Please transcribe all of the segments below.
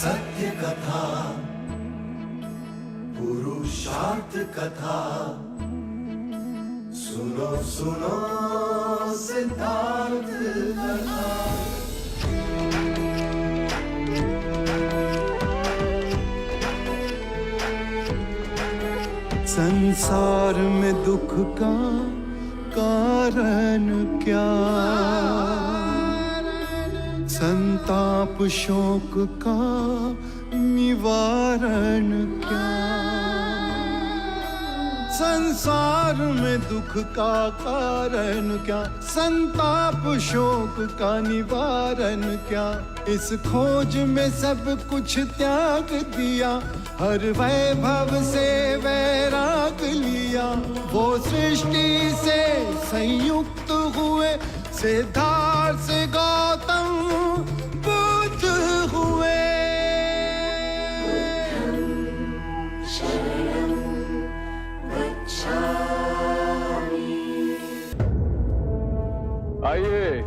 सत्य कथा, पुरुषार्थ कथा, सुनो सुनो सिद्धार्थ कथा। संसार में दुख का कारण क्या, संताप शोक का निवारण क्या। संसार में दुख का कारण क्या, संताप शोक का निवारण क्या। इस खोज में सब कुछ त्याग दिया, हर वैभव से वैराग लिया। वो सृष्टि से संयुक्त हुए, सिद्धार्थ से गौतम बुद्ध हुए। आइए,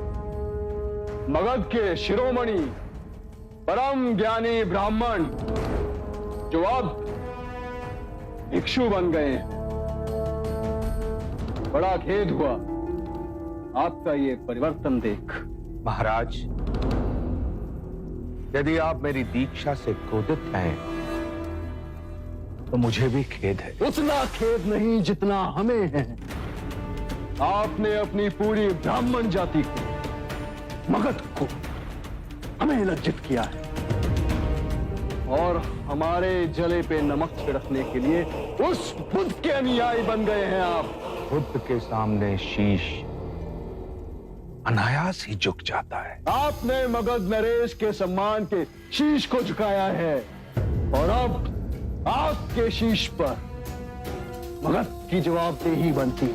मगध के शिरोमणि परम ज्ञानी ब्राह्मण जो अब भिक्षु बन गए हैं, बड़ा खेद हुआ आपका ये परिवर्तन देख। महाराज, यदि आप मेरी दीक्षा से क्रोधित हैं तो मुझे भी खेद है। उतना खेद नहीं जितना हमें है। आपने अपनी पूरी ब्राह्मण जाति को, मगध को, हमें लज्जित किया है और हमारे जले पे नमक छिड़कने के लिए उस बुद्ध के अनुयायी बन गए हैं आप। बुद्ध के सामने शीश अनायास ही झुक जाता है। आपने मगध नरेश के सम्मान के शीश को झुकाया है और अब आपके शीश पर मगध की जवाबदेही बनती।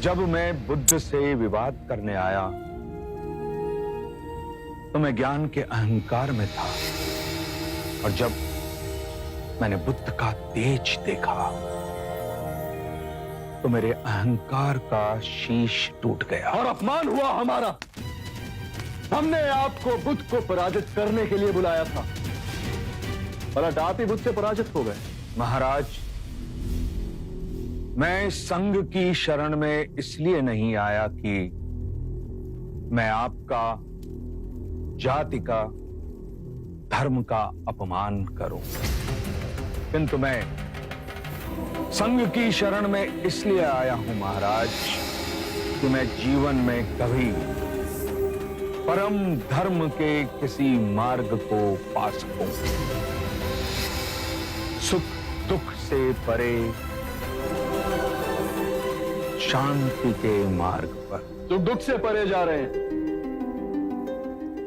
जब मैं बुद्ध से विवाद करने आया तो मैं ज्ञान के अहंकार में था, और जब मैंने बुद्ध का तेज देखा तो मेरे अहंकार का शीश टूट गया और अपमान हुआ हमारा। हमने आपको बुद्ध को पराजित करने के लिए बुलाया था, पर आप ही बुद्ध से पराजित हो गए। महाराज, मैं संघ की शरण में इसलिए नहीं आया कि मैं आपका, जाति का, धर्म का अपमान करूं, किंतु मैं संघ की शरण में इसलिए आया हूं महाराज कि मैं जीवन में कभी परम धर्म के किसी मार्ग को पा सकूं, सुख दुख से परे शांति के मार्ग पर। सुख दुख से परे जा रहे हैं,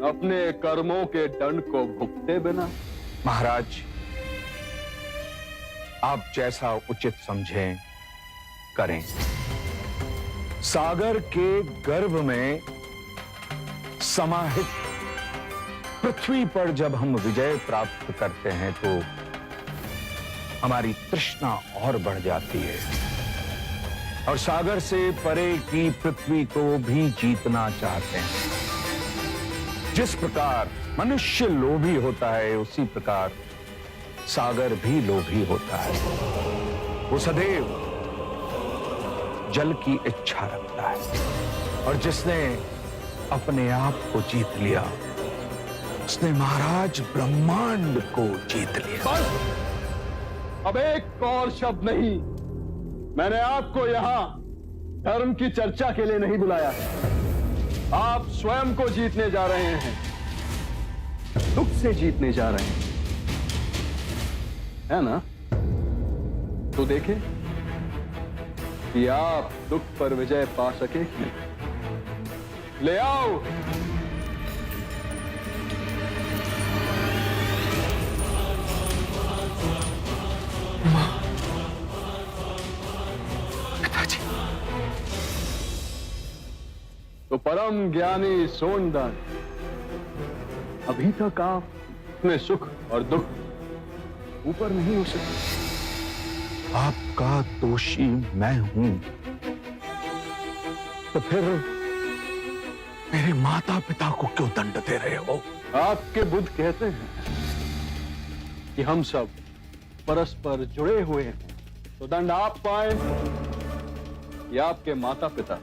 अपने कर्मों के दंड को भुगते बिना। महाराज, आप जैसा उचित समझें करें। सागर के गर्भ में समाहित पृथ्वी पर जब हम विजय प्राप्त करते हैं तो हमारी तृष्णा और बढ़ जाती है, और सागर से परे की पृथ्वी को भी जीतना चाहते हैं। जिस प्रकार मनुष्य लोभी होता है, उसी प्रकार सागर भी लोभी होता है। वो सदैव जल की इच्छा रखता है, और जिसने अपने आप को जीत लिया उसने महाराज ब्रह्मांड को जीत लिया। बस, अब एक और शब्द नहीं। मैंने आपको यहां धर्म की चर्चा के लिए नहीं बुलाया है। आप स्वयं को जीतने जा रहे हैं, दुख से जीतने जा रहे हैं, है ना? तो देखें कि आप दुख पर विजय पा सके। ले आओ। पिताजी। तो परम ज्ञानी सोनदान, अभी तक आप अपने सुख और दुख ऊपर नहीं हो सके। आपका दोषी मैं हूं, तो फिर मेरे माता पिता को क्यों दंड दे रहे हो? आपके बुद्ध कहते हैं कि हम सब परस्पर जुड़े हुए हैं, तो दंड आप पाए या आपके माता पिता,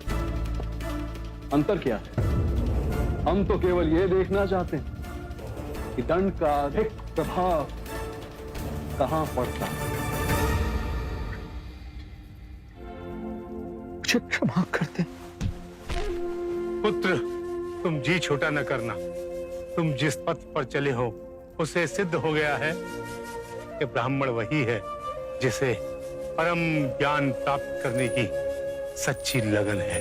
अंतर क्या है? हम तो केवल यह देखना चाहते हैं कि दंड का अधिक प्रभाव कहां पड़ता है। मुझे क्षमा कर दे। पुत्र, तुम जी छोटा न करना। तुम जिस पथ पर चले हो उसे सिद्ध हो गया है कि ब्राह्मण वही है जिसे परम ज्ञान प्राप्त करने की सच्ची लगन है।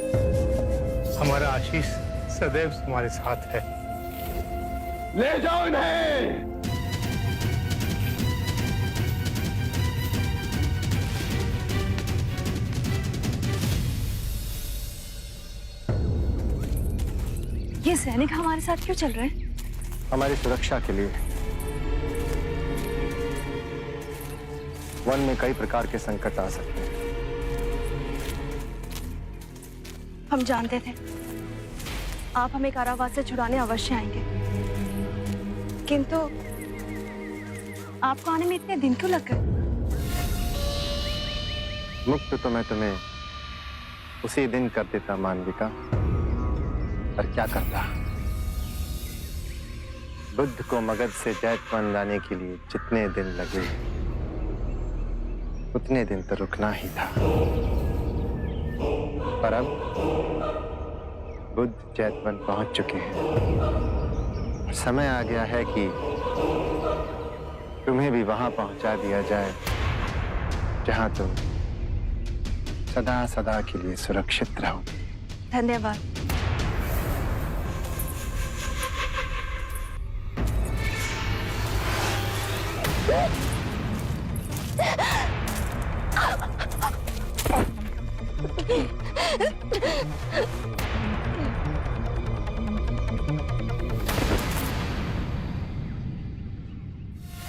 हमारा आशीष सदैव तुम्हारे साथ है। ले जाओ इन्हें। ये सैनिक हमारे साथ क्यों चल रहे हैं? हमारी सुरक्षा के लिए। वन में कई प्रकार के संकट आ सकते हैं। हम जानते थे आप हमें कारावास से छुड़ाने अवश्य आएंगे, किंतु आपको आने में इतने दिन क्यों लग गए? मुक्त तो मैं तुम्हें उसी दिन कर देता मानविका, पर क्या करता। बुद्ध को मगध से जैतवन लाने के लिए जितने दिन लगे उतने दिन तो रुकना ही था। पर अब बुद्ध जैतवन पहुंच चुके हैं। समय आ गया है कि तुम्हें भी वहां पहुंचा दिया जाए जहां तुम सदा सदा के लिए सुरक्षित रहो। धन्यवाद।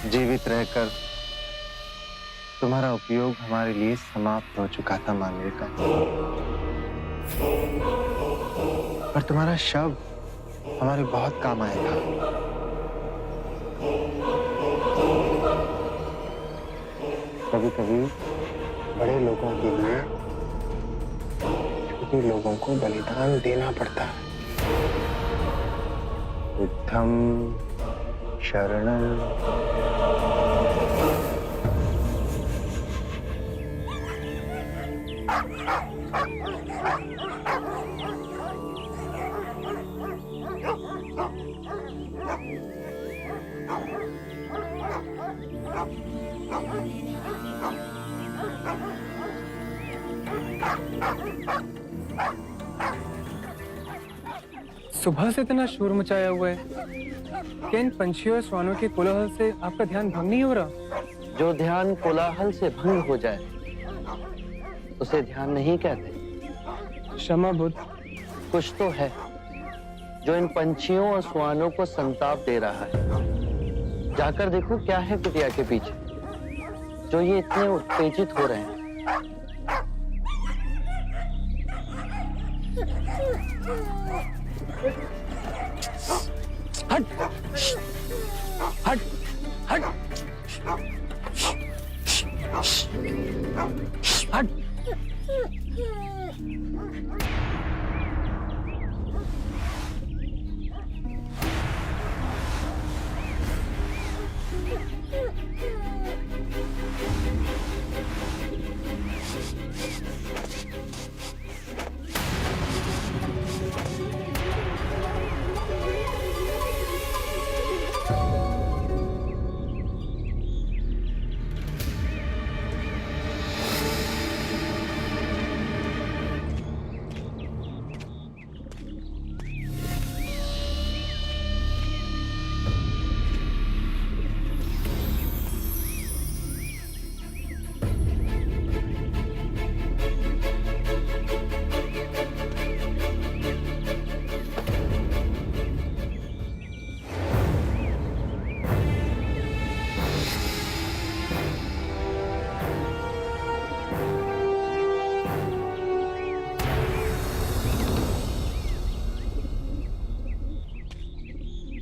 जीवित रहकर तुम्हारा उपयोग हमारे लिए समाप्त हो चुका था मानविका, पर तुम्हारा शव हमारे बहुत काम आएगा। कभी कभी बड़े लोगों के लिए छोटे लोगों को बलिदान देना पड़ता है। बुद्धम शरणं सुबह से इतना शोर मचाया हुआ है। क्या इन पंछियों और श्वानों के कोलाहल से आपका ध्यान भंग नहीं हो रहा? जो ध्यान कोलाहल से भंग हो जाए उसे ध्यान नहीं कहते। क्षमा बुद्ध। कुछ तो है जो इन पंछियों और श्वानों को संताप दे रहा है। जाकर देखो क्या है कुटिया के पीछे जो ये इतने उत्तेजित हो रहे हैं। हट हट हट हट।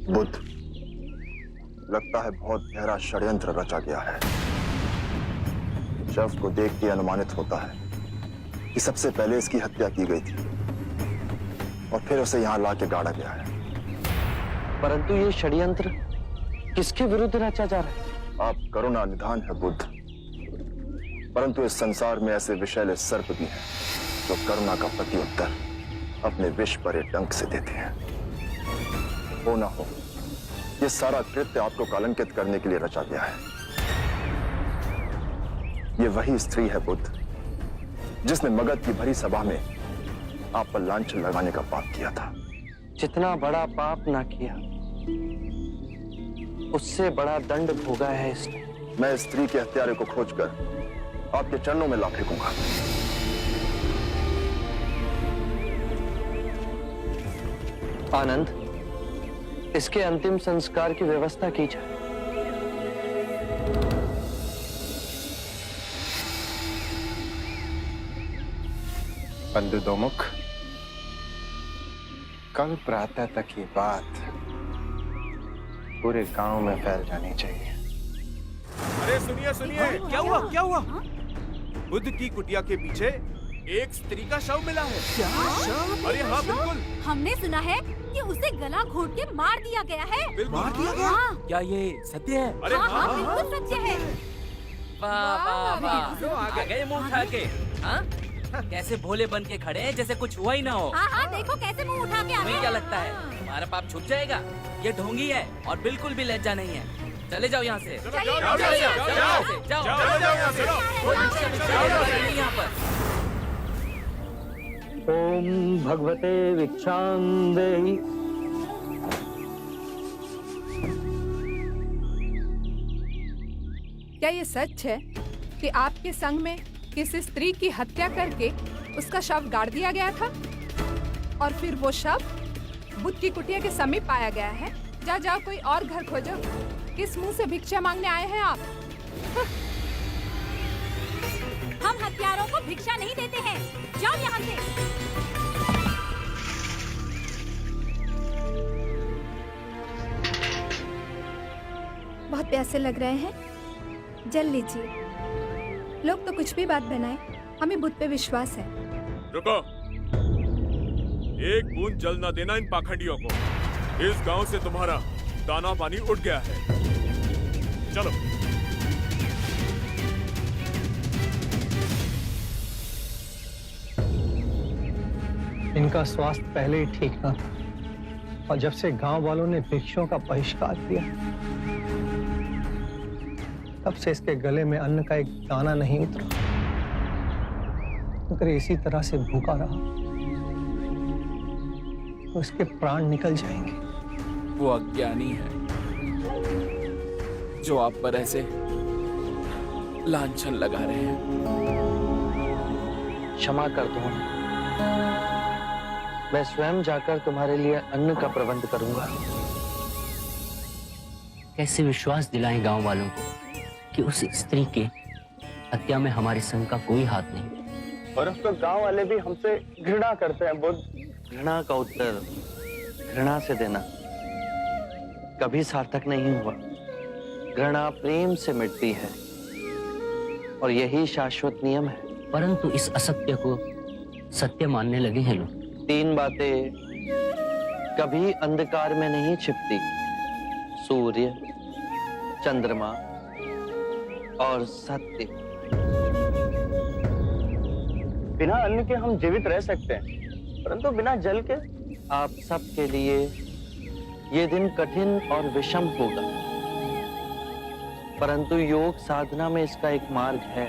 बुद्ध, लगता है बहुत गहरा षड्यंत्र रचा गया है। शव को देख के अनुमानित होता है कि सबसे पहले इसकी हत्या की गई थी और फिर उसे यहां लाके गाड़ा गया है। परंतु ये षड्यंत्र किसके विरुद्ध रचा जा रहा है? आप करुणा निधान है बुद्ध, परंतु इस संसार में ऐसे विषैले सर्प भी हैं जो करुणा का प्रत्युत्तर अपने विष पर डंक से देते हैं। हो ना हो, ये सारा कृत्य आपको कलंकित करने के लिए रचा गया है। ये वही स्त्री है बुद्ध जिसने मगध की भरी सभा में आप पर लांछन लगाने का पाप किया था। जितना बड़ा पाप ना किया, उससे बड़ा दंड भोगा है इसने। मैं इस स्त्री के हत्यारे को खोजकर आपके चरणों में ला फेंकूंगा। आनंद, इसके अंतिम संस्कार की व्यवस्था की जाए। बंधु दोमुख, कल प्रातः तक ये बात पूरे गांव में फैल जानी चाहिए। अरे सुनिए सुनिए, क्या हुआ क्या हुआ? बुद्ध की कुटिया के पीछे एक स्त्री का शव मिला है। क्या? अरे हाँ बिल्कुल, हमने सुना है कि उसे गला घोट के मार दिया गया है। मार दिया गया? हाँ। क्या ये सत्य है? अरे हाँ, हाँ, बिल्कुल सत्य है। वाह वाह वाह, आ गए मुंह उठा के। हाँ? कैसे भोले बन के खड़े हैं जैसे कुछ हुआ ही ना हो। हाँ हाँ, देखो कैसे मुंह उठा के आ रहे तुम्हें हैं। क्या लगता है तुम्हारा पाप छूट जाएगा? ये ढोंगी है और बिल्कुल भी लज्जा नहीं है। चले जाओ यहाँ से। चलिए, जाओ चलिए, यहाँ से, जाओ यहाँ पर। ओम भगवते भिक्षांदेहि। क्या ये सच है कि आपके संग में किसी स्त्री की हत्या करके उसका शव गाड़ दिया गया था और फिर वो शव बुद्ध की कुटिया के समीप पाया गया है? जाओ कोई और घर खोजो। किस मुंह से भिक्षा मांगने आए हैं आप? हम हत्यारों को भिक्षा नहीं देते हैं। जाओ यहाँ से। बहुत प्यासे लग रहे हैं, जल लीजिए। लोग तो कुछ भी बात बनाए, हमें बुद्ध पे विश्वास है। रुको, एक बूंद जल न देना इन पाखंडियों को। इस गांव से तुम्हारा दाना पानी उठ गया है। चलो। इनका स्वास्थ्य पहले ही ठीक ना था और जब से गांव वालों ने भिक्षुओं का बहिष्कार किया, तब से इसके गले में अन्न का एक दाना नहीं उतरा। अगर इसी तरह से भूखा रहा तो इसके प्राण निकल जाएंगे। वो अज्ञानी है जो आप पर ऐसे लांछन लगा रहे हैं। क्षमा कर दो, मैं स्वयं जाकर तुम्हारे लिए अन्न का प्रबंध करूंगा। कैसे विश्वास दिलाएं गांव वालों को कि उस स्त्री के हत्या में हमारे संघ का कोई हाथ नहीं। और अब तो गांव वाले भी हमसे घृणा करते हैं बुद्ध। घृणा का उत्तर घृणा से देना कभी सार्थक नहीं हुआ। घृणा प्रेम से मिटती है और यही शाश्वत नियम है। परंतु इस असत्य को सत्य मानने लगे हैं लोग। 3 बातें कभी अंधकार में नहीं छिपती: सूर्य, चंद्रमा और सत्य। बिना अन्न के हम जीवित रह सकते हैं, परंतु बिना जल के? आप सबके लिए ये दिन कठिन और विषम होगा, परंतु योग साधना में इसका एक मार्ग है।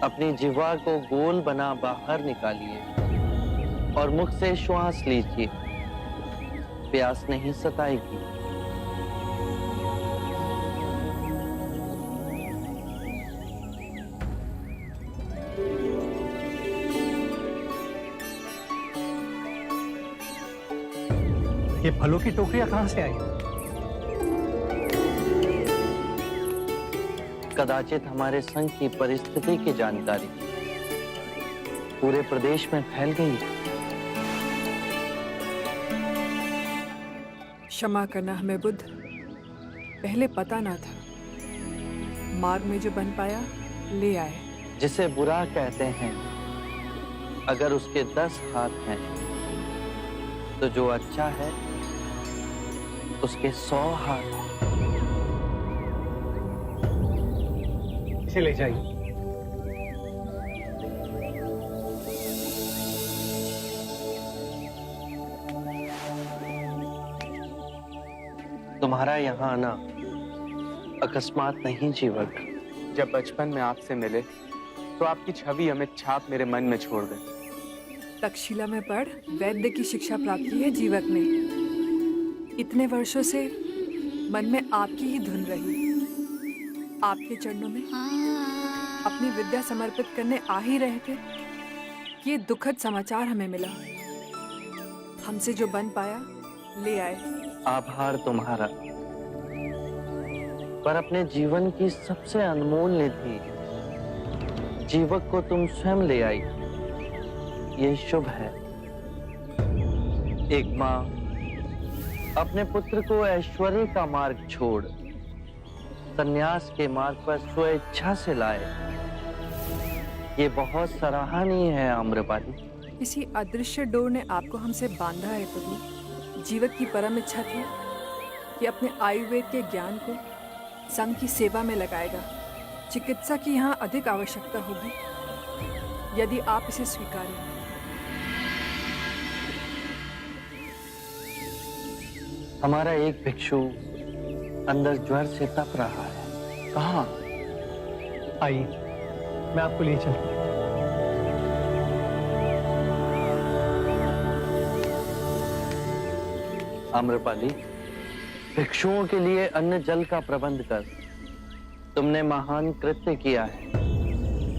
अपनी जिह्वा को गोल बना बाहर निकालिए और मुख से श्वास लीजिए। प्यास नहीं सताएगी। ये फलों की टोकरियां कहां से आई? कदाचित हमारे संघ की परिस्थिति की जानकारी पूरे प्रदेश में फैल गई। क्षमा करना हमें बुद्ध, पहले पता ना था। मार्ग में जो बन पाया ले आए। जिसे बुरा कहते हैं, अगर उसके 10 हाथ हैं, तो जो अच्छा है उसके 100 हाथ हैं। इसे ले जाइए। तुम्हारा यहाँ आना अकस्मात नहीं जीवक। जब बचपन में आपसे मिले तो आपकी छवि अमिट छाप मेरे मन में छोड़ गई। तक्षशिला में पढ़ वैद्य की शिक्षा प्राप्त की है जीवक ने। इतने वर्षों से मन में आपकी ही धुन रही। आपके चरणों में अपनी विद्या समर्पित करने आ ही रहे थे कि ये दुखद समाचार हमें मिला। हमसे जो बन पाया ले आए। आभार तुम्हारा, पर अपने जीवन की सबसे अनमोल निधि जीवक को तुम स्वयं ले आई। ये शुभ है। एक माँ अपने पुत्र को ऐश्वर्य का मार्ग छोड़ संन्यास के मार्ग पर स्वेच्छा से लाए। ये बहुत सराहनीय है आम्रपाली। किसी अदृश्य डोर ने आपको हमसे बांधा है प्रभु। जीवक की परम इच्छा थी कि अपने आयुर्वेद के ज्ञान को संघ की सेवा में लगाएगा। चिकित्सा की यहाँ अधिक आवश्यकता होगी यदि आप इसे स्वीकारें। हमारा एक भिक्षु अंदर ज्वर से तप रहा है। कहाँ? आइए, मैं आपको ले चलूं। आम्रपाली, भिक्षुओं के लिए अन्न जल का प्रबंध कर। तुमने महान कृत्य किया है,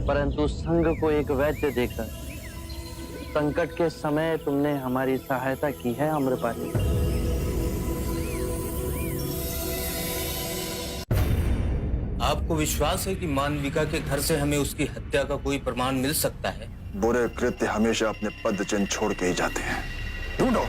परंतु संघ को एक वैद्य देकर संकट के समय तुमने हमारी सहायता की है आम्रपाली। आपको विश्वास है कि मानविका के घर से हमें उसकी हत्या का कोई प्रमाण मिल सकता है? बुरे कृत्य हमेशा अपने पद चिन्ह छोड़ के ही जाते हैं। ढूंढो।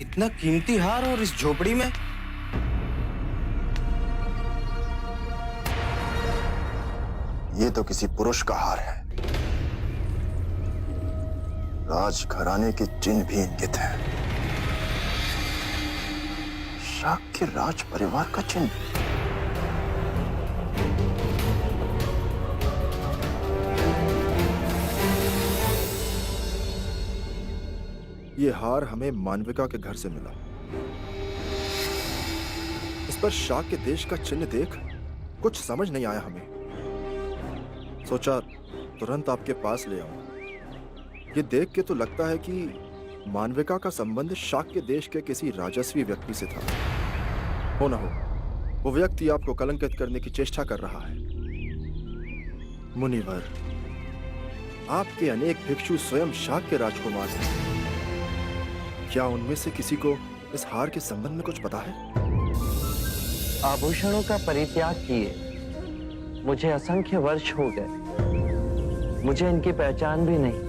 इतना कीमती हार और इस झोपड़ी में? ये तो किसी पुरुष का हार है। राजघराने के चिन्ह भी इंगित हैं। शाक के राज परिवार का चिन्ह। ये हार हमें मानविका के घर से मिला। इस पर शाक के देश का चिन्ह देख कुछ समझ नहीं आया हमें। सोचा तुरंत आपके पास ले आऊं। ये देख के तो लगता है कि मानविका का संबंध शाक के देश के किसी राजस्वी व्यक्ति से था। हो ना हो, वो व्यक्ति आपको कलंकित करने की चेष्टा कर रहा है। मुनिवर, आपके अनेक भिक्षु स्वयं शाक के राजकुमार हैं। क्या उनमें से किसी को इस हार के संबंध में कुछ पता है? आभूषणों का परित्याग किए मुझे असंख्य वर्ष हो गए। मुझे इनकी पहचान भी नहीं।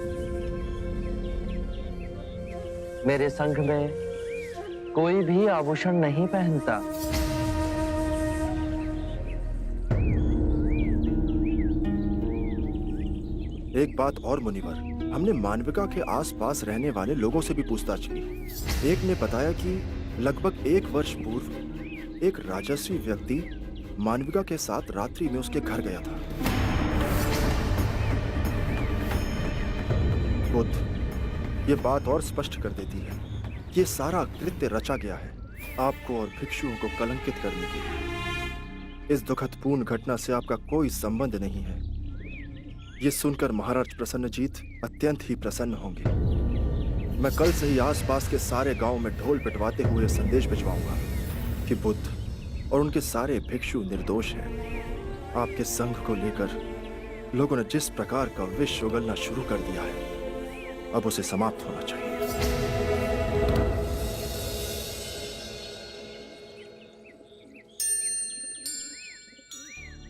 मेरे संघ में कोई भी आभूषण नहीं पहनता। एक बात और मुनिवर, हमने मानविका के आसपास रहने वाले लोगों से भी पूछताछ की। एक ने बताया कि लगभग 1 वर्ष पूर्व एक राजस्वी व्यक्ति मानविका के साथ रात्रि में उसके घर गया था। बुद्ध, ये बात और स्पष्ट कर देती है कि ये सारा कृत्य रचा गया है आपको और भिक्षुओं को कलंकित करने के लिए। इस दुखदपूर्ण घटना से आपका कोई संबंध नहीं है। ये सुनकर महाराज प्रसन्नजीत अत्यंत ही प्रसन्न होंगे। मैं कल से ही आसपास के सारे गांव में ढोल पिटवाते हुए संदेश भिजवाऊंगा कि बुद्ध और उनके सारे भिक्षु निर्दोष हैं। आपके संघ को लेकर लोगों ने जिस प्रकार का विष उगलना शुरू कर दिया है, अब उसे समाप्त होना चाहिए।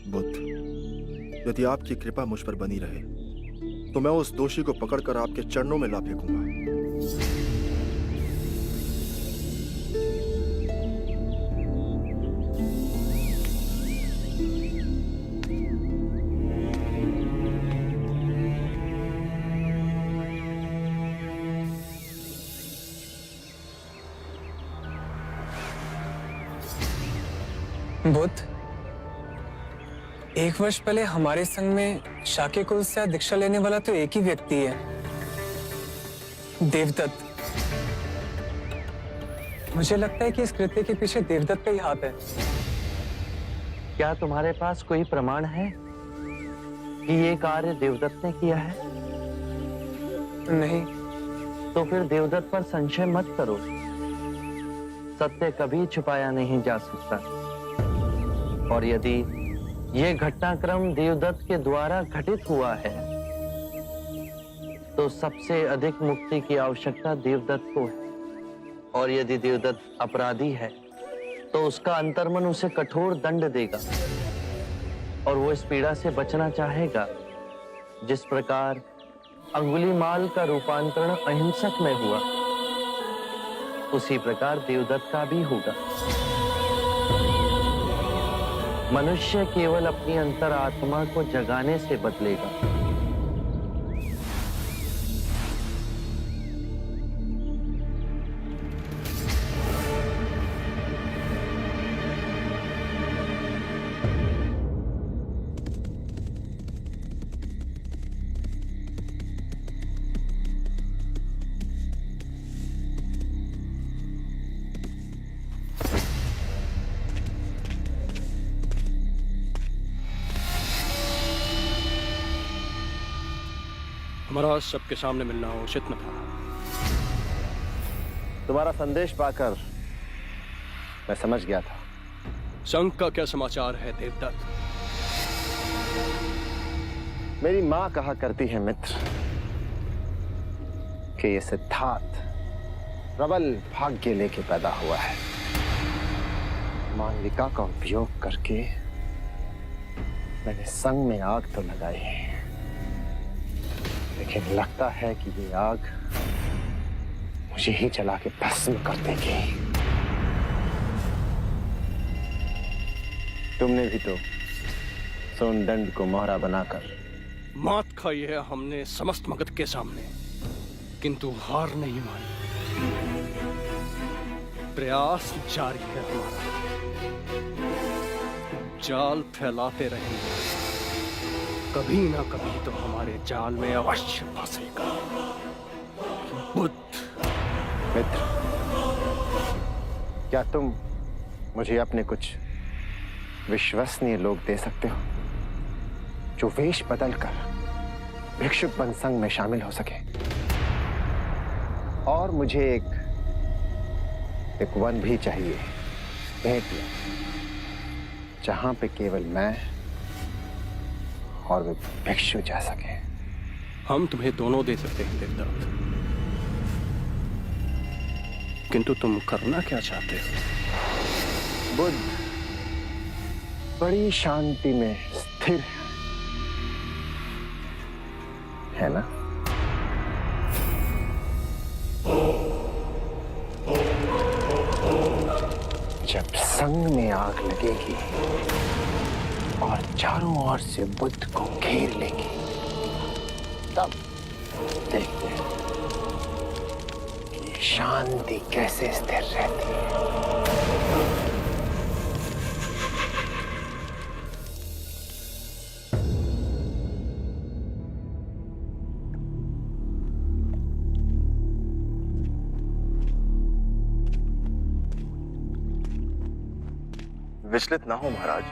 बुद्ध, यदि आपकी कृपा मुझ पर बनी रहे तो मैं उस दोषी को पकड़कर आपके चरणों में ला फेंकूंगा। बुद्ध, 1 वर्ष पहले हमारे संघ में शाक्य कुल से दीक्षा लेने वाला तो एक ही व्यक्ति है, देवदत्त। मुझे लगता है कि इस कृत्य के पीछे देवदत्त का ही हाथ है। क्या तुम्हारे पास कोई प्रमाण है कि ये कार्य देवदत्त ने किया है? नहीं। तो फिर देवदत्त पर संशय मत करो। सत्य कभी छुपाया नहीं जा सकता। और यदि ये घटनाक्रम देवदत्त के द्वारा घटित हुआ है तो सबसे अधिक मुक्ति की आवश्यकता देवदत्त को है। और यदि देवदत्त अपराधी है तो उसका अंतर्मन उसे कठोर दंड देगा और वो इस पीड़ा से बचना चाहेगा। जिस प्रकार अंगुलीमाल का रूपांतरण अहिंसक में हुआ, उसी प्रकार देवदत्त का भी होगा। मनुष्य केवल अपनी अंतरात्मा को जगाने से बदलेगा। महाराज, सबके सामने मिलना उचित न था। तुम्हारा संदेश पाकर मैं समझ गया था। संघ का क्या समाचार है देवदत्त? मेरी मां कहा करती है मित्र कि ये सिद्धार्थ प्रबल भाग्य लेके पैदा हुआ है। मालविका का उपयोग करके मैंने संघ में आग तो लगाई है, लेकिन लगता है कि ये आग मुझे ही जला के भस्म कर देगी। तुमने भी तो सोनदंड को मोहरा बनाकर मात खाई है हमने समस्त मगध के सामने, किंतु हार नहीं मानी। प्रयास जारी है हमारा, जाल फैलाते रहेंगे। कभी ना कभी तो हमारे जाल में अवश्य फंसेगा। बुद्ध मित्र, क्या तुम मुझे अपने कुछ विश्वसनीय लोग दे सकते हो जो वेश बदलकर भिक्षुक बन संघ में शामिल हो सके? और मुझे एक वन भी चाहिए, भेंट में, जहां पे केवल मैं और वे भिक्षु जा सके। हम तुम्हें दोनों दे सकते हैं देवदत्त, किंतु तुम करना क्या चाहते हो? बुद्ध बड़ी शांति में स्थिर है ना? जब संघ में आग लगेगी और चारों ओर से बुद्ध को घेर लेगी, तब देखते हैं कि शांति कैसे स्थिर रहती है। विचलित ना हो महाराज,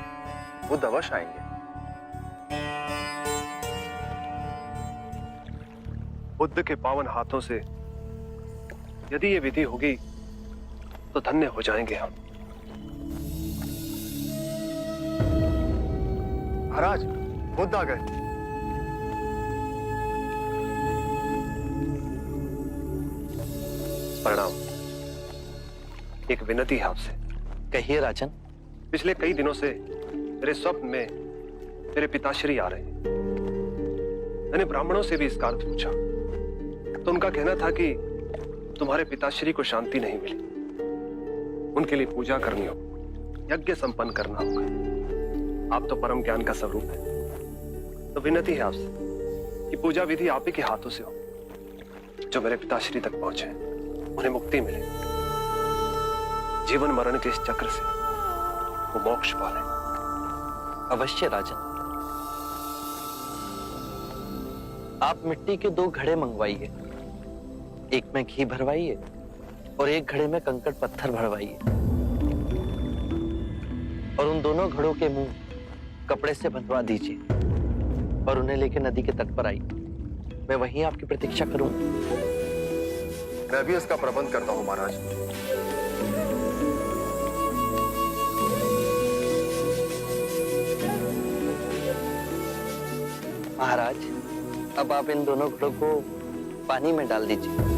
बुद्ध अवश्य आएंगे। बुद्ध के पावन हाथों से यदि ये विधि होगी तो धन्य हो जाएंगे हम। महाराज, बुद्ध आ गए। प्रणाम। एक विनती है आपसे। कहिए राजन। पिछले कई दिनों से मेरे स्वप्न में मेरे पिताश्री आ रहे हैं। मैंने ब्राह्मणों से भी इसका अर्थ पूछा तो उनका कहना था कि तुम्हारे पिताश्री को शांति नहीं मिली, उनके लिए पूजा करनी हो, यज्ञ संपन्न करना होगा। आप तो परम ज्ञान का स्वरूप है, तो विनती है आपसे कि पूजा विधि आप ही के हाथों से हो, जो मेरे पिताश्री तक पहुंचे, उन्हें मुक्ति मिले, जीवन मरण के इस चक्र से वो मोक्ष पाले। अवश्य राजन। आप मिट्टी के 2 घड़े मंगवाइए, एक में घी भरवाइए और एक घड़े में कंकड़ पत्थर भरवाइए, और उन दोनों घड़ों के मुंह कपड़े से बंधवा दीजिए और उन्हें लेकर नदी के तट पर आइए। मैं वहीं आपकी प्रतीक्षा करूंगा। मैं भी इसका प्रबंध करता हूं महाराज। महाराज, अब आप इन दोनों घड़ों को पानी में डाल दीजिए।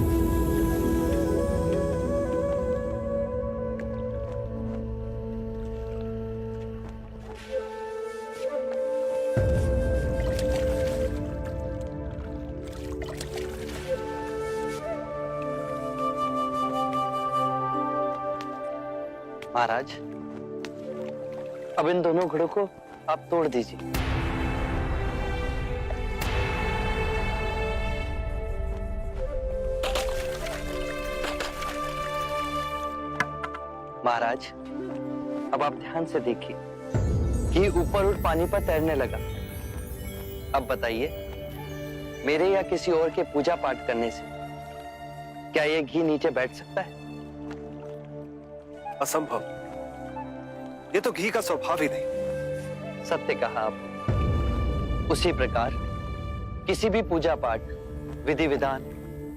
महाराज, अब इन दोनों घड़ों को आप तोड़ दीजिए। महाराज, अब आप ध्यान से देखिए कि ऊपर उठ पानी पर तैरने लगा। अब बताइए, मेरे या किसी और के पूजा पाठ करने से क्या यह घी नीचे बैठ सकता है? असंभव। ये तो घी का स्वभाव ही नहीं। सत्य कहा आपने। उसी प्रकार किसी भी पूजा पाठ, विधि विधान,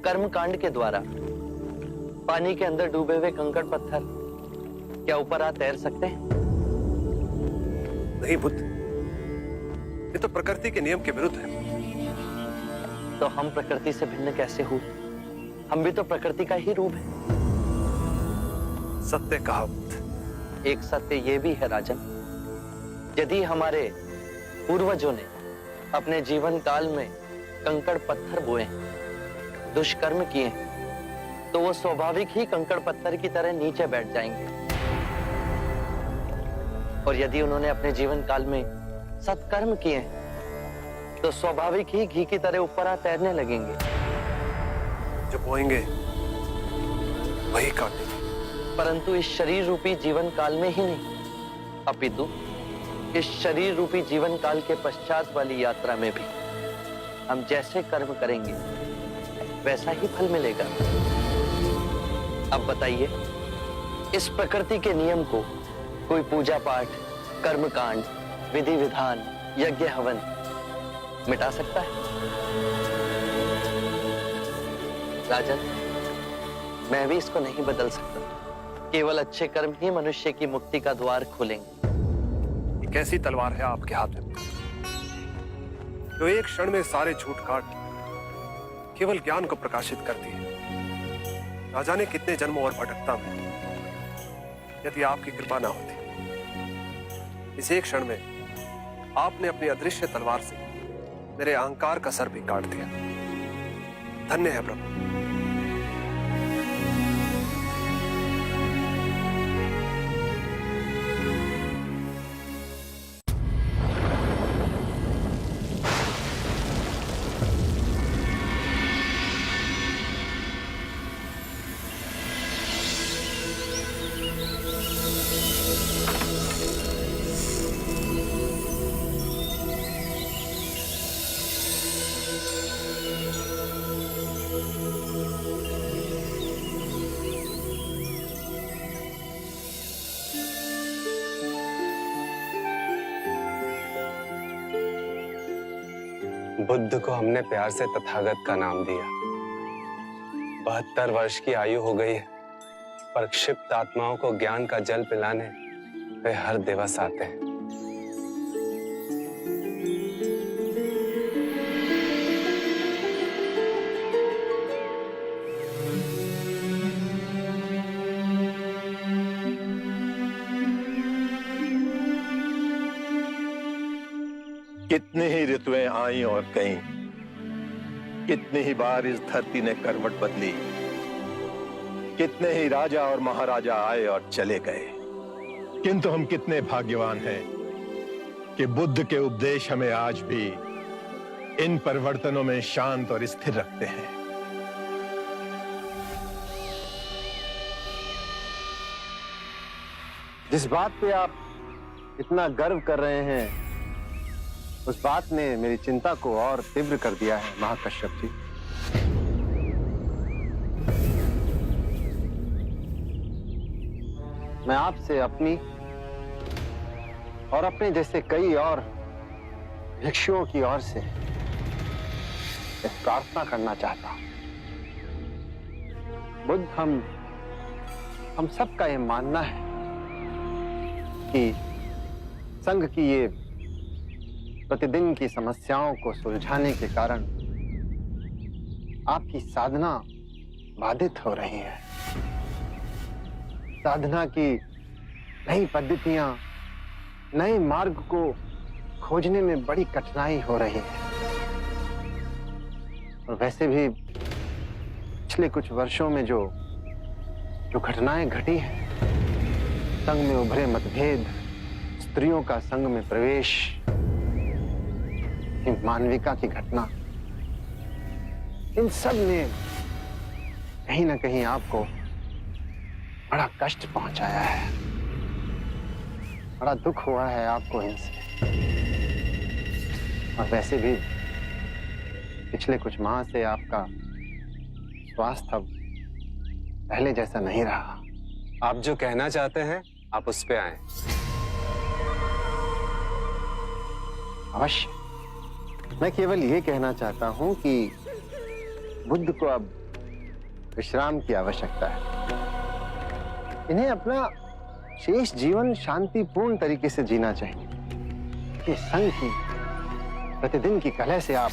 कर्म कांड के द्वारा पानी के अंदर डूबे हुए कंकड़ पत्थर क्या ऊपर आ तैर सकते हैं? नहीं बुद्ध, ये तो प्रकृति के नियम के विरुद्ध है। तो हम प्रकृति से भिन्न कैसे हुए? हम भी तो प्रकृति का ही रूप है। सत्य कहा बुद्ध। एक सत्य ये भी है राजन, यदि हमारे पूर्वजों ने अपने जीवन काल में कंकड़ पत्थर बोए, दुष्कर्म किए, तो वो स्वाभाविक ही कंकड़ पत्थर की तरह नीचे बैठ जाएंगे। और यदि उन्होंने अपने जीवन काल में सत्कर्म किए तो स्वाभाविक ही घी की तरह ऊपर आ तैरने लगेंगे। जो बोएंगे वही काटेंगे। परंतु इस शरीर रूपी जीवन काल में ही नहीं, अपितु इस शरीर रूपी जीवन काल के पश्चात वाली यात्रा में भी हम जैसे कर्म करेंगे वैसा ही फल मिलेगा। अब बताइए, इस प्रकृति के नियम को कोई पूजा पाठ, कर्म कांड, विधि विधान, यज्ञ हवन मिटा सकता है? राजन, मैं भी इसको नहीं बदल सकता। केवल अच्छे कर्म ही मनुष्य की मुक्ति का द्वार खोलेंगे। एक ऐसी तलवार है आपके हाथ में जो एक क्षण में सारे झूठ काट केवल ज्ञान को प्रकाशित करती है। ना जाने कितने जन्मों और भटकता में यदि आपकी कृपा ना होती, इस एक क्षण में आपने अपनी अदृश्य तलवार से मेरे अहंकार का सर भी काट दिया। धन्य है प्रभु। बुद्ध को हमने प्यार से तथागत का नाम दिया। 72 वर्ष की आयु हो गई है, पर क्षिप्त आत्माओं को ज्ञान का जल पिलाने वे हर दिवस आते हैं। कितनी ही ऋतुएं आई और गईं, कितनी ही बार इस धरती ने करवट बदली, कितने ही राजा और महाराजा आए और चले गए, किंतु हम कितने भाग्यवान हैं कि बुद्ध के उपदेश हमें आज भी इन परिवर्तनों में शांत और स्थिर रखते हैं। जिस बात पे आप इतना गर्व कर रहे हैं, उस बात ने मेरी चिंता को और तीव्र कर दिया है महाकश्यप जी। मैं आपसे अपनी और अपने जैसे कई और भिक्षुओं की ओर से एक प्रार्थना करना चाहता हूं। बुद्ध, हम सबका ये मानना है कि संघ की ये प्रतिदिन की समस्याओं को सुलझाने के कारण आपकी साधना बाधित हो रही है। साधना की नई पद्धतियां, नए मार्ग को खोजने में बड़ी कठिनाई हो रही है। और वैसे भी पिछले कुछ वर्षों में जो घटनाएं घटी हैं, संघ में उभरे मतभेद, स्त्रियों का संघ में प्रवेश, मानविका की घटना, इन सब ने कहीं ना कहीं आपको बड़ा कष्ट पहुंचाया है, बड़ा दुख हुआ है आपको इनसे। और वैसे भी पिछले कुछ माह से आपका स्वास्थ्य अब पहले जैसा नहीं रहा। आप जो कहना चाहते हैं आप उस पे आए। अवश्य। मैं केवल ये कहना चाहता हूं कि बुद्ध को अब विश्राम की आवश्यकता है। इन्हें अपना शेष जीवन शांतिपूर्ण तरीके से जीना चाहिए। ये संघ की प्रतिदिन की कलह से आप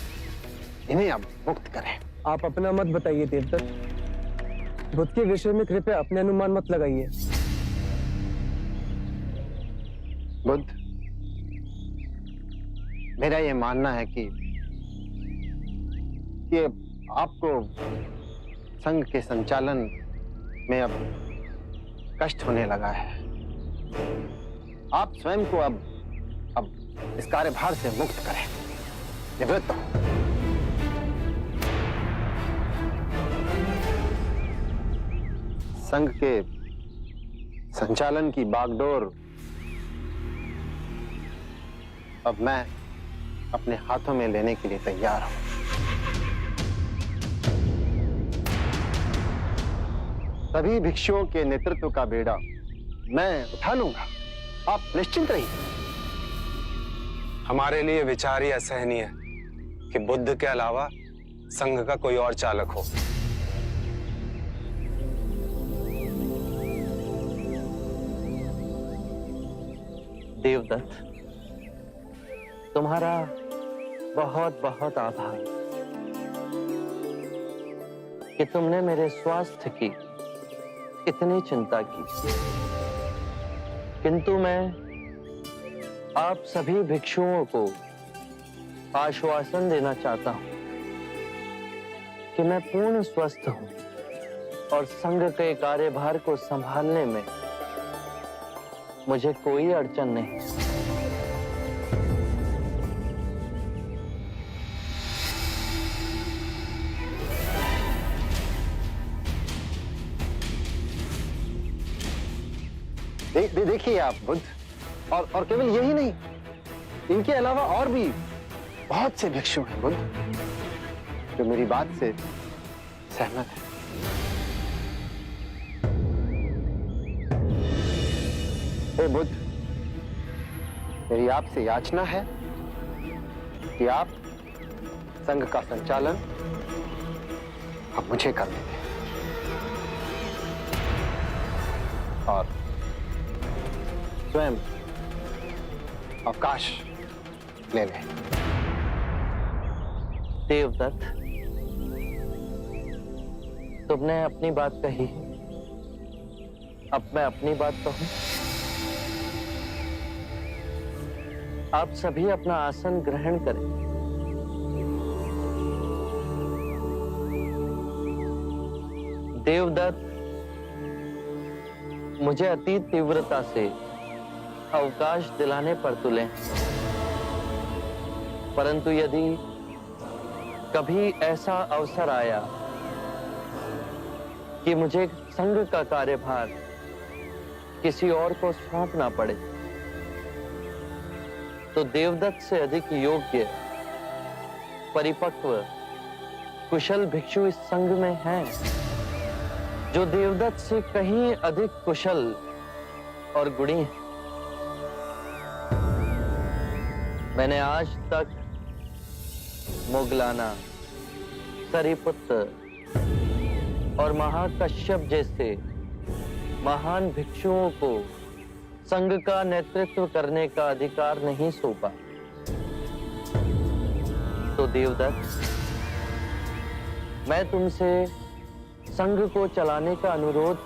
इन्हें अब मुक्त करें। आप अपना मत बताइए देवदत्त। बुद्ध के विषय में कृपया अपने अनुमान मत लगाइए। बुद्ध, मेरा ये मानना है कि आपको संघ के संचालन में अब कष्ट होने लगा है। आप स्वयं को अब इस कार्यभार से मुक्त करें, निवृत्त हो। संघ के संचालन की बागडोर अब मैं अपने हाथों में लेने के लिए तैयार हूं। सभी भिक्षुओं के नेतृत्व का बेड़ा मैं उठा लूंगा, आप निश्चिंत रहिए। हमारे लिए विचार ही असहनीय है कि बुद्ध के अलावा संघ का कोई और चालक हो। देवदत्त, तुम्हारा बहुत बहुत आभार कि तुमने मेरे स्वास्थ्य की इतनी चिंता की। किंतु मैं आप सभी भिक्षुओं को आश्वासन देना चाहता हूं कि मैं पूर्ण स्वस्थ हूं और संघ के कार्यभार को संभालने में मुझे कोई अड़चन नहीं। देखिए आप बुद्ध, और केवल यही नहीं, इनके अलावा और भी बहुत से भिक्षु हैं बुद्ध, जो मेरी बात से सहमत हैं। हे बुद्ध, मेरी आपसे याचना है कि आप संघ का संचालन अब मुझे करने दें और स्वयं अवकाश ले लें। देवदत्त, तुमने अपनी बात कही, अब मैं अपनी बात कहूं। आप सभी अपना आसन ग्रहण करें। देवदत्त मुझे अति तीव्रता से अवकाश दिलाने पर तुले, परंतु यदि कभी ऐसा अवसर आया कि मुझे संघ का कार्यभार किसी और को सौंपना पड़े, तो देवदत्त से अधिक योग्य, परिपक्व, कुशल भिक्षु इस संघ में हैं, जो देवदत्त से कहीं अधिक कुशल और गुणी हैं। मैंने आज तक मुगलाना, सरिपुत्र और महाकश्यप जैसे महान भिक्षुओं को संघ का नेतृत्व करने का अधिकार नहीं सौंपा। तो देवदत्त, मैं तुमसे संघ को चलाने का अनुरोध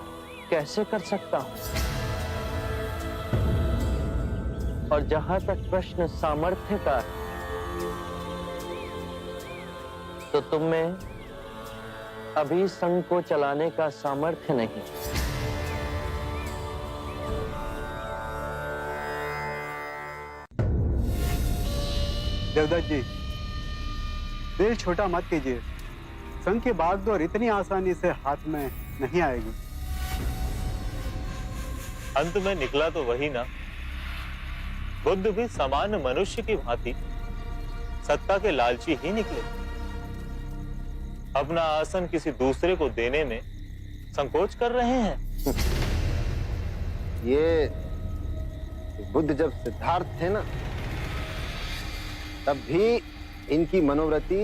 कैसे कर सकता हूं? और जहां तक प्रश्न सामर्थ्य का है, तो तुम में अभी संघ को चलाने का सामर्थ्य नहीं। देवदत्त जी, दिल छोटा मत कीजिए। संघ की बागडोर इतनी आसानी से हाथ में नहीं आएगी। अंत में निकला तो वही ना। बुद्ध भी सामान्य मनुष्य की भांति सत्ता के लालची ही निकले। अपना आसन किसी दूसरे को देने में संकोच कर रहे हैं। ये बुद्ध जब सिद्धार्थ थे ना, तब भी इनकी मनोवृत्ति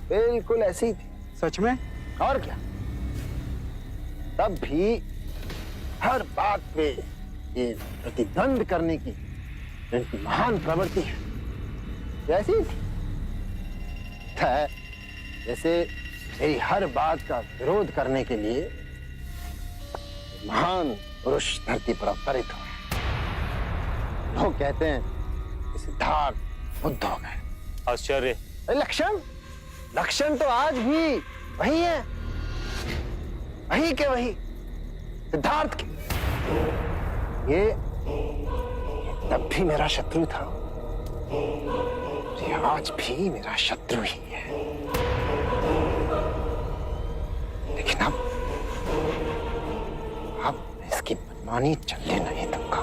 बिल्कुल ऐसी थी। सच में? और क्या, तब भी हर बात पे ये प्रतिद्वंद करने की इनकी महान प्रवृत्ति है, ऐसी थी। जैसे मेरी हर बात का विरोध करने के लिए महान पुरुष धरती पर अवतरित हुए। लोग कहते हैं कि सिद्धार्थ बुद्ध हो गए। आश्चर्य। लक्षण तो आज भी वही है, वही के वही सिद्धार्थ के। ये तब भी मेरा शत्रु था, ये आज भी मेरा शत्रु ही है। लेकिन अब इसकी मनमानी चलने नहीं दूंगा,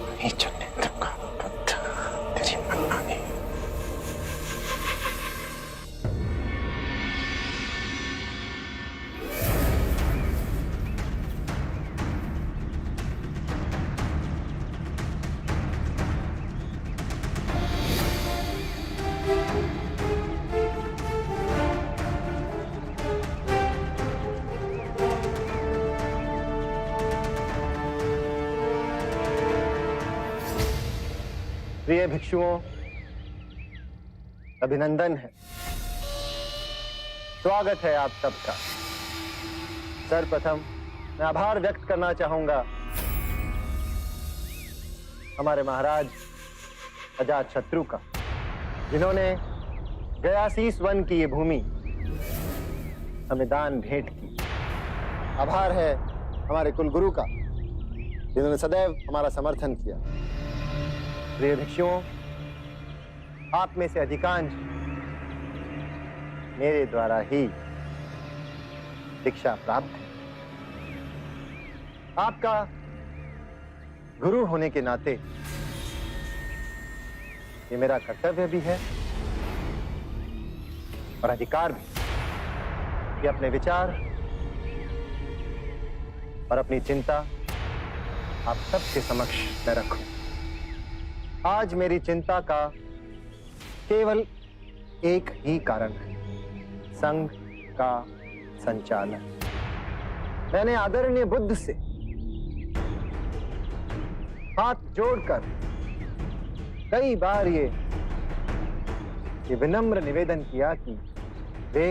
नहीं चलने दूंगा। बुद्ध, तेरी मनमानी। प्रिय भिक्षुओं, अभिनंदन है, स्वागत है आप सबका। सर्वप्रथम मैं आभार व्यक्त करना चाहूंगा हमारे महाराज अजातशत्रु का, जिन्होंने गयासीस वन की ये भूमि हमें दान भेंट की। आभार है हमारे कुलगुरु का, जिन्होंने सदैव हमारा समर्थन किया। प्रिय भिक्षुओं, आप में से अधिकांश मेरे द्वारा ही दीक्षा प्राप्त है। आपका गुरु होने के नाते ये मेरा कर्तव्य भी है और अधिकार भी कि अपने विचार और अपनी चिंता आप सबके समक्ष मैं रखूं। आज मेरी चिंता का केवल एक ही कारण है, संघ का संचालन। मैंने आदरणीय बुद्ध से हाथ जोड़कर कई बार ये विनम्र निवेदन किया कि वे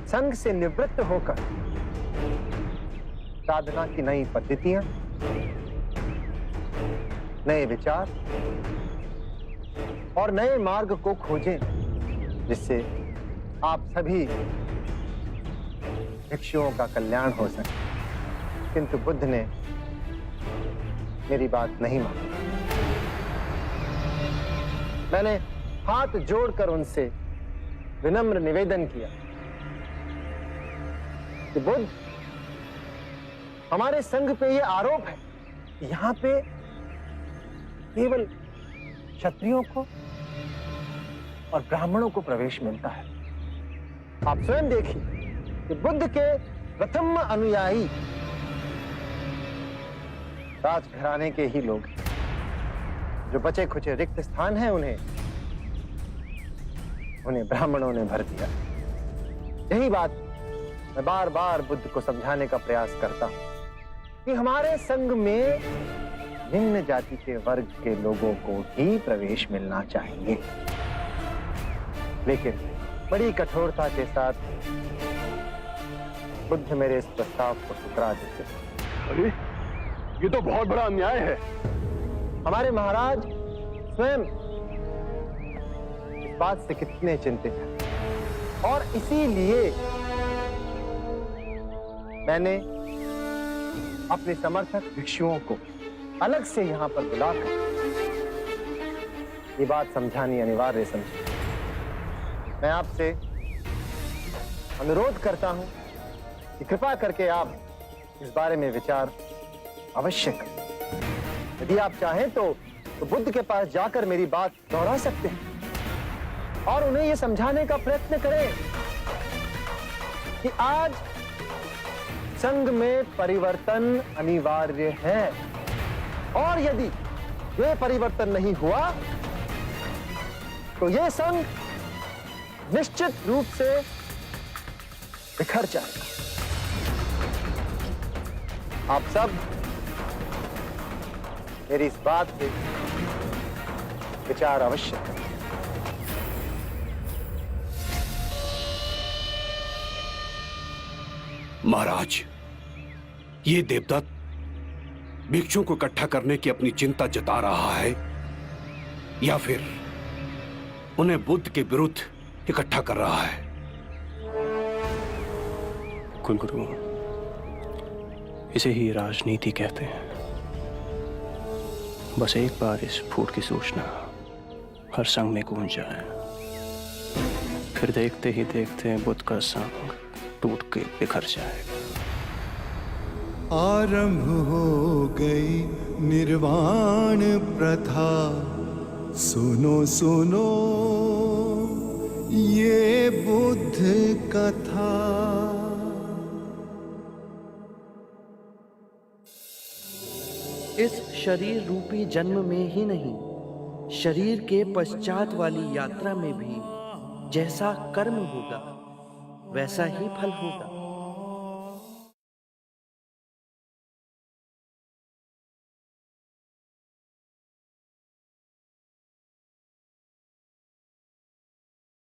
संघ से निवृत्त होकर साधना की नई पद्धतियां नए विचार और नए मार्ग को खोजें, जिससे आप सभी भिक्षुओं का कल्याण हो सके। किंतु बुद्ध ने मेरी बात नहीं मानी। मैंने हाथ जोड़कर उनसे विनम्र निवेदन किया कि बुद्ध, हमारे संघ पे ये आरोप है कि यहाँ पे केवल क्षत्रियों को और ब्राह्मणों को प्रवेश मिलता है। आप स्वयं देखिए कि बुद्ध के प्रथम अनुयायी राजघराने के ही लोग हैं। जो बचे खुचे रिक्त स्थान हैं उन्हें ब्राह्मणों ने भर दिया। यही बात मैं बार बार बुद्ध को समझाने का प्रयास करता हूं कि हमारे संघ में निम्न जाति के वर्ग के लोगों को ही प्रवेश मिलना चाहिए। लेकिन बड़ी कठोरता के साथ बुद्ध मेरे इस प्रस्ताव को ठुकरा देते। अरे ये तो बहुत बड़ा अन्याय है। हमारे महाराज स्वयं इस बात से कितने चिंतित हैं और इसीलिए मैंने अपने समर्थक भिक्षुओं को अलग से यहां पर बुलाकर ये बात समझानी अनिवार्य समझी। मैं आपसे अनुरोध करता हूं कि कृपा करके आप इस बारे में विचार अवश्य करें। यदि आप चाहें तो बुद्ध के पास जाकर मेरी बात दोहरा सकते हैं और उन्हें यह समझाने का प्रयत्न करें कि आज संघ में परिवर्तन अनिवार्य है और यदि ये परिवर्तन नहीं हुआ तो ये संघ निश्चित रूप से बिखर जाएगा। आप सब मेरी इस बात पे विचार अवश्य करें। महाराज, ये देवदत्त भिक्षुओं को इकट्ठा करने की अपनी चिंता जता रहा है या फिर उन्हें बुद्ध के विरुद्ध इकट्ठा कर रहा है? कुलगुरु, इसे ही राजनीति कहते हैं। बस एक बार इस फूट की सूचना हर संघ में गूंज जाए, फिर देखते ही देखते बुद्ध का संघ टूट के बिखर जाएगा। आरंभ हो गई निर्वाण प्रथा, सुनो सुनो ये बुद्ध कथा। इस शरीर रूपी जन्म में ही नहीं, शरीर के पश्चात वाली यात्रा में भी जैसा कर्म होगा वैसा ही फल होगा।